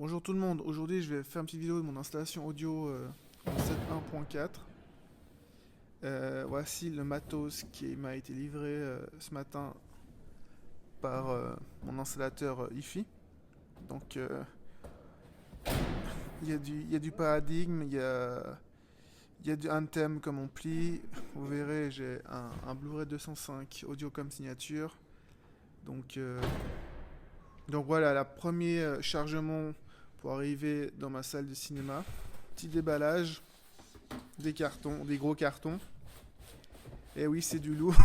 Bonjour tout le monde, aujourd'hui je vais faire une petite vidéo de mon installation audio en 7.1.4. Voici le matos qui m'a été livré ce matin par mon installateur IFI. Donc il y a du paradigme, il y a du Anthem comme ampli. Vous verrez, j'ai un Blu-ray 205 audio comme signature. Donc, euh, donc voilà, la premier chargement pour arriver dans ma salle de cinéma. Petit déballage, des cartons, des gros cartons. Et oui, c'est du lourd,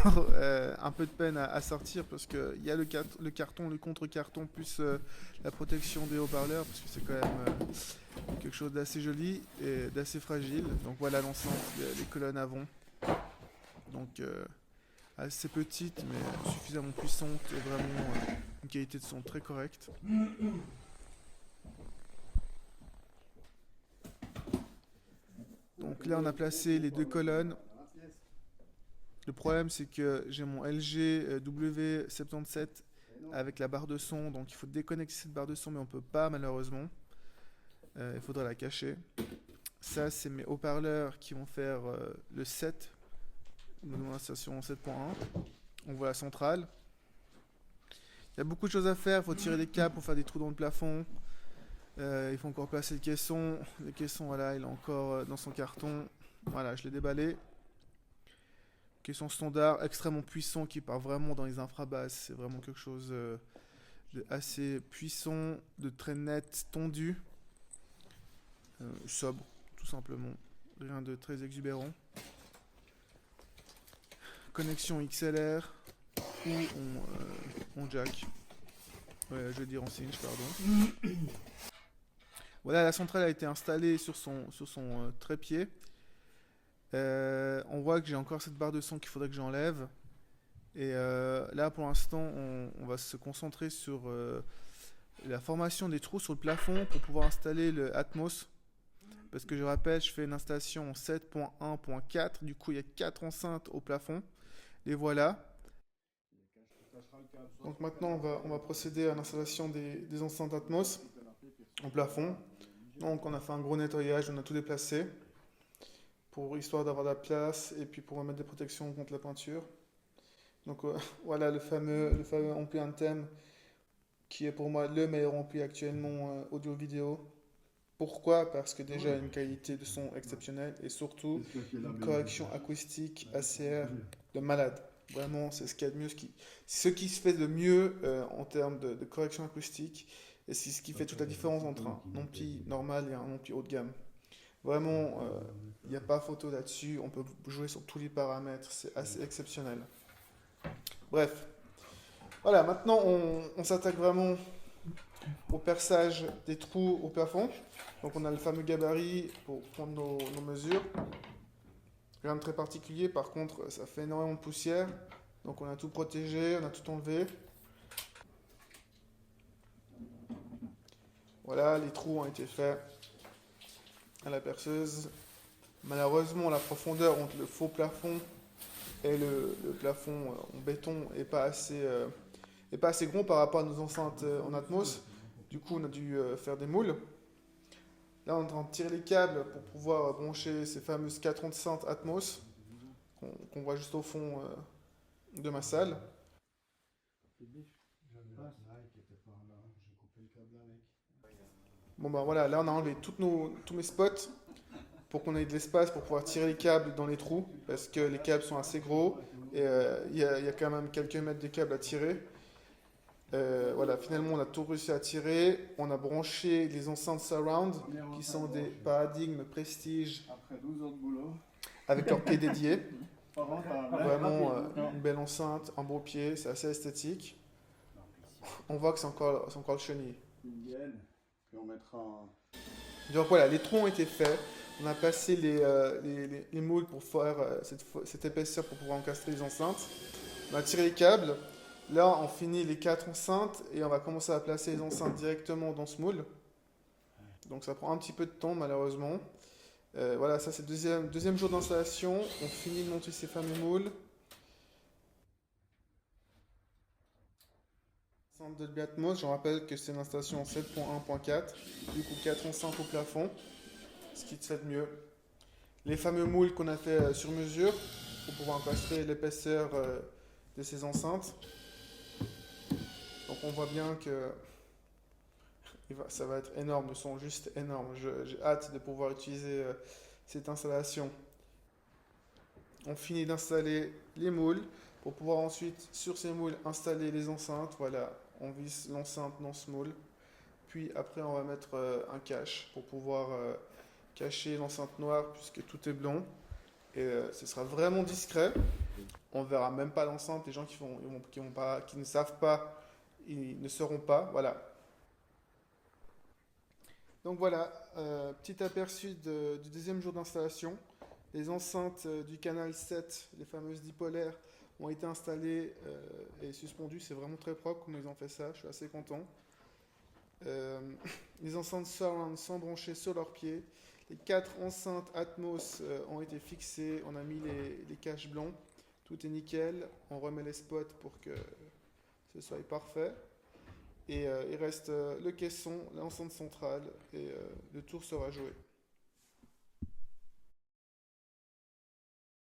un peu de peine à sortir parce qu'il y a le carton, le contre-carton, plus la protection des haut-parleurs, parce que c'est quand même quelque chose d'assez joli et d'assez fragile. Donc voilà l'ensemble, les colonnes avant. Donc assez petites mais suffisamment puissantes et vraiment une qualité de son très correcte. Donc là on a placé les deux colonnes. Le problème, c'est que j'ai mon LG W77 avec la barre de son, donc il faut déconnecter cette barre de son, mais on peut pas malheureusement. Il faudra la cacher. Ça, c'est mes haut-parleurs qui vont faire le 7, la station 7.1. On voit la centrale. Il y a beaucoup de choses à faire. Il faut tirer des câbles pour faire des trous dans le plafond. Il faut encore placer le caisson. Le caisson, voilà, il est encore dans son carton. Voilà, je l'ai déballé. Caisson standard, extrêmement puissant, qui part vraiment dans les infrabasses. C'est vraiment quelque chose de assez puissant, de très net, tendu, sobre, tout simplement. Rien de très exubérant. Connexion XLR ou en jack. Ouais, je veux dire en cinch, pardon. Voilà, la centrale a été installée sur son trépied. On voit que j'ai encore cette barre de son qu'il faudrait que j'enlève. Et là, pour l'instant, on va se concentrer sur la formation des trous sur le plafond pour pouvoir installer le Atmos. Parce que je rappelle, je fais une installation en 7.1.4. Du coup, il y a 4 enceintes au plafond. Les voilà. Donc maintenant, on va procéder à l'installation des enceintes Atmos au plafond. Donc on a fait un gros nettoyage, on a tout déplacé pour histoire d'avoir de la place et puis pour mettre des protections contre la peinture. Donc voilà le fameux ampli Anthem qui est pour moi le meilleur ampli actuellement audio-vidéo. Pourquoi? Parce que déjà une qualité de son exceptionnelle et surtout une correction acoustique ACR de malade. Vraiment, c'est ce qu'il y a de mieux, ce qui se fait de mieux en termes de correction acoustique et c'est ce qui fait toute la différence entre un ampli normal et un ampli haut de gamme. Vraiment, il n'y a pas photo là-dessus. On peut jouer sur tous les paramètres. C'est assez exceptionnel. Bref. Voilà, maintenant on s'attaque vraiment au perçage des trous au plafond. Donc on a le fameux gabarit pour prendre nos mesures. Rien de très particulier. Par contre, ça fait énormément de poussière. Donc on a tout protégé, on a tout enlevé. Voilà, les trous ont été faits à la perceuse. Malheureusement, la profondeur entre le faux plafond et le plafond en béton n'est pas assez grand par rapport à nos enceintes en Atmos. Du coup, on a dû faire des moules. Là, on est en train de tirer les câbles pour pouvoir brancher ces fameuses 4 enceintes Atmos qu'on voit juste au fond de ma salle. Bon ben voilà, là on a enlevé tous mes spots pour qu'on ait de l'espace pour pouvoir tirer les câbles dans les trous, parce que les câbles sont assez gros et il y a quand même quelques mètres de câbles à tirer. Voilà, finalement on a tout réussi à tirer. On a branché les enceintes surround qui sont des paradigmes prestige avec leur pied dédié. Vraiment une belle enceinte, un beau pied, c'est assez esthétique. On voit que c'est encore le chenille. Donc voilà, les trous ont été faits. On a passé les moules pour faire cette épaisseur pour pouvoir encastrer les enceintes. On a tiré les câbles. Là, on finit les 4 enceintes et on va commencer à placer les enceintes directement dans ce moule. Donc ça prend un petit peu de temps malheureusement. Voilà, ça c'est le deuxième jour d'installation. On finit de monter ces fameux moules. L'enceinte Dolby Atmos, je rappelle que c'est une installation 7.1.4, du coup 4 enceintes au plafond, ce qui te fait de mieux. Les fameux moules qu'on a fait sur mesure pour pouvoir encastrer l'épaisseur de ces enceintes. Donc on voit bien que ça va être énorme, le son juste énorme. J'ai hâte de pouvoir utiliser cette installation. On finit d'installer les moules pour pouvoir ensuite sur ces moules installer les enceintes. Voilà, on visse l'enceinte dans ce moule. Puis après on va mettre un cache pour pouvoir cacher l'enceinte noire puisque tout est blanc. Et ce sera vraiment discret. On verra même pas l'enceinte. Les gens qui ne savent pas, ils ne sauront pas. Voilà. Donc voilà, petit aperçu du deuxième jour d'installation. Les enceintes du canal 7, les fameuses dipolaires, ont été installées et suspendues. C'est vraiment très propre comme ils ont fait ça. Je suis assez content. Euh, les enceintes surround sont branchées sur leurs pieds. Les 4 enceintes Atmos ont été fixées. On a mis les caches blancs. Tout est nickel. On remet les spots pour que ce soit parfait. Et il reste le caisson, l'enceinte centrale et le tour sera joué.